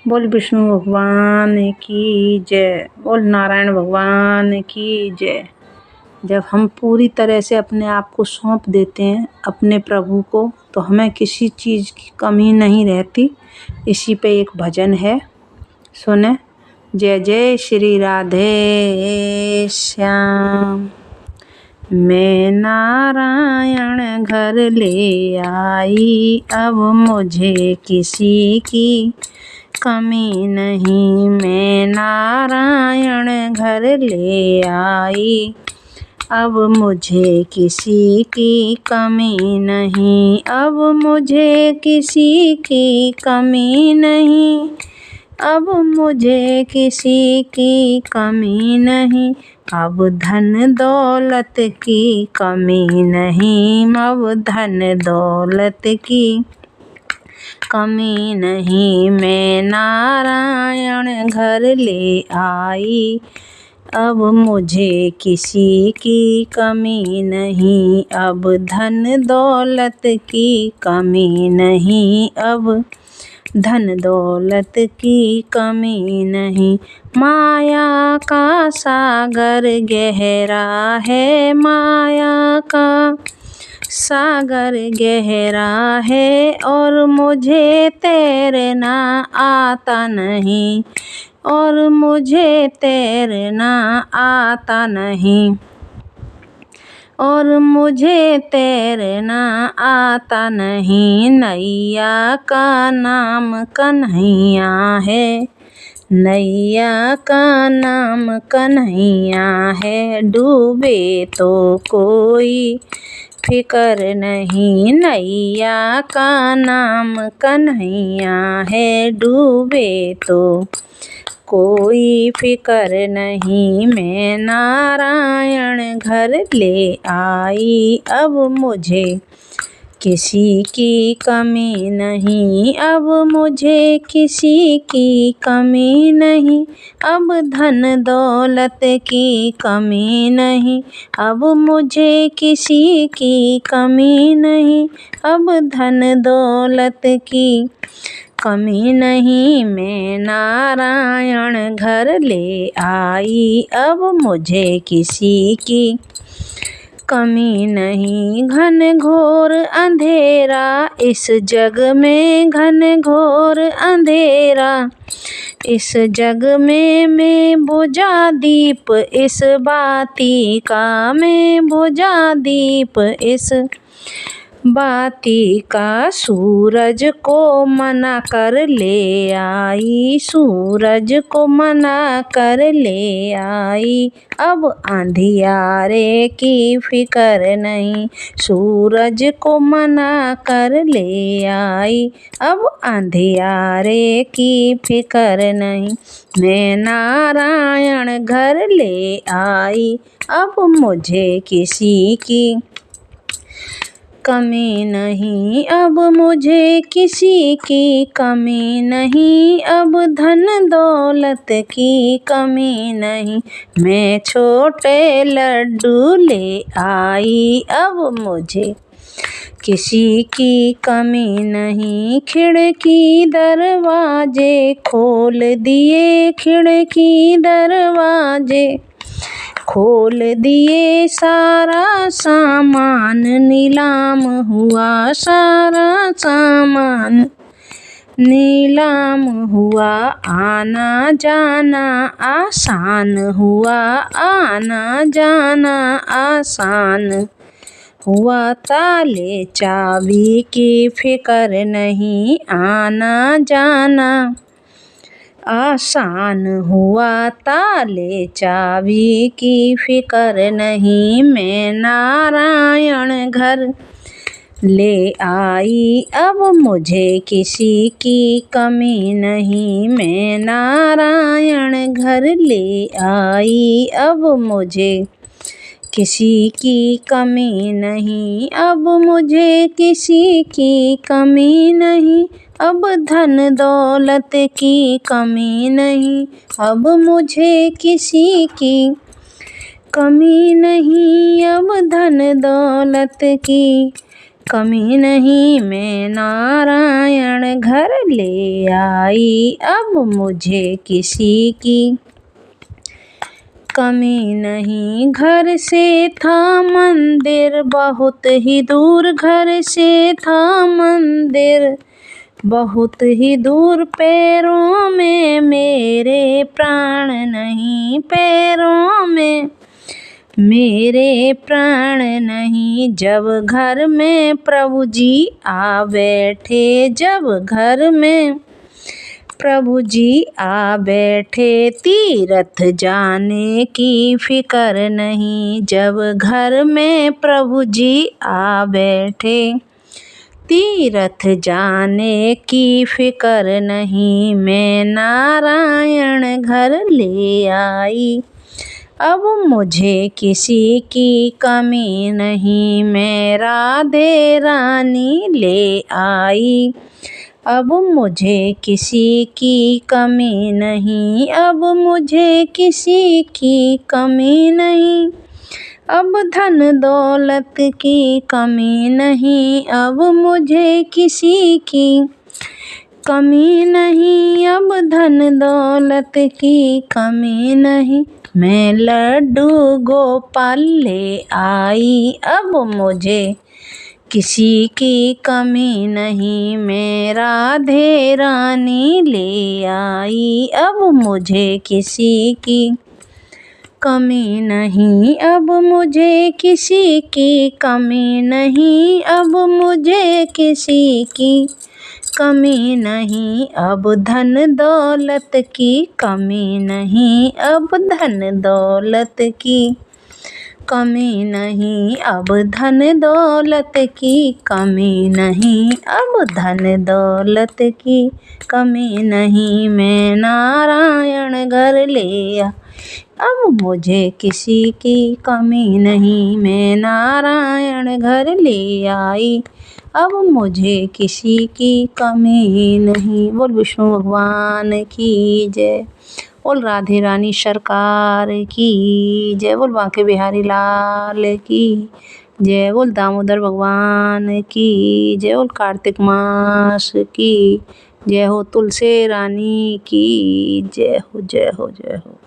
बोल विष्णु भगवान की जय। बोल नारायण भगवान की जय। जब हम पूरी तरह से अपने आप को सौंप देते हैं अपने प्रभु को तो हमें किसी चीज़ की कमी नहीं रहती। इसी पे एक भजन है, सुने। जय जय श्री राधे श्याम। मैं नारायण घर ले आई, अब मुझे किसी की कमी नहीं। मैं नारायण घर ले आई, अब मुझे किसी की कमी नहीं। अब मुझे किसी की कमी नहीं। अब मुझे किसी की कमी नहीं। अब धन दौलत की कमी नहीं। अब धन दौलत की कमी नहीं। मैं नारायण घर ले आई, अब मुझे किसी की कमी नहीं। अब धन दौलत की कमी नहीं। अब धन दौलत की कमी नहीं। माया का सागर गहरा है, माया का सागर गहरा है, और मुझे तैरना आता नहीं। और मुझे तैरना आता नहीं। और मुझे तैरना आता नहीं। नैया का नाम कन्हैया है। नैया का नाम कन्हैया है। डूबे तो कोई फिकर नहीं। नैया का नाम कन्हैया है। डूबे तो कोई फिकर नहीं। मैं नारायण घर ले आई, अब मुझे किसी की कमी नहीं। अब मुझे किसी की कमी नहीं। अब धन दौलत की कमी नहीं। अब मुझे किसी की कमी नहीं। अब धन दौलत की कमी नहीं। मैं नारायण घर ले आई, अब मुझे किसी की कमी नहीं। घन घोर अंधेरा इस जग में, घन घोर अंधेरा इस जग में, मैं बुझा दीप इस बाती का। मैं बुझा दीप इस बाती का। सूरज को मना कर ले आई, सूरज को मना कर ले आई। अब अंधियारे की फिकर नहीं। सूरज को मना कर ले आई, अब अंधियारे की फिकर नहीं। मैं नारायण घर ले आई, अब मुझे किसी की कमी नहीं। अब मुझे किसी की कमी नहीं। अब धन दौलत की कमी नहीं। मैं छोटे लड्डू ले आई, अब मुझे किसी की कमी नहीं। खिड़की दरवाजे खोल दिए, खिड़की दरवाजे खोल दिए। सारा सामान नीलाम हुआ, सारा सामान नीलाम हुआ। आना जाना आसान हुआ, आना जाना आसान हुआ। ताले चाबी की फिकर नहीं। आना जाना आसान हुआ। ताले चाबी की फिकर नहीं। मैं नारायण घर ले आई, अब मुझे किसी की कमी नहीं। मैं नारायण घर ले आई, अब मुझे किसी की कमी नहीं। अब मुझे किसी की कमी नहीं। अब धन दौलत की कमी नहीं। अब मुझे किसी की कमी नहीं। अब धन दौलत की कमी नहीं मैं नारायण घर ले आई, अब मुझे किसी की कमी नहीं। घर से था मंदिर बहुत ही दूर, घर से था मंदिर बहुत ही दूर, पैरों में मेरे प्राण नहीं, पैरों में मेरे प्राण नहीं। जब घर में प्रभु जी आ बैठे, जब घर में प्रभु जी आ बैठे, तीर्थ जाने की फिक्र नहीं। जब घर में प्रभु जी आ बैठे, तीर्थ जाने की फिक्र नहीं। मैं नारायण घर ले आई, अब मुझे किसी की कमी नहीं। मैं राधे रानी ले आई, अब मुझे किसी की कमी नहीं, अब मुझे किसी की कमी नहीं। अब धन दौलत की कमी नहीं, अब मुझे किसी की कमी नहीं। अब धन दौलत की कमी नहीं। मैं लड्डू गोपाल ले आई, अब मुझे किसी की कमी नहीं। मैं राधे रानी ले आई, अब मुझे किसी की कमी नहीं, अब मुझे किसी की कमी नहीं। अब मुझे किसी की कमी नहीं, अब धन दौलत की कमी नहीं, अब धन दौलत की कमी नहीं, अब धन दौलत की कमी नहीं, अब धन दौलत की कमी नहीं। मैं नारायण घर ले आ, अब मुझे किसी की कमी नहीं। मैं नारायण घर ले आई, अब मुझे किसी की कमी नहीं। बोल विष्णु भगवान की जय, बोल राधे रानी सरकार की जय, बोल बांके बिहारी लाल की जय, बोल दामोदर भगवान की जय, बोल कार्तिक मास की जय हो, तुलसी रानी की जय हो, जय हो, जय हो।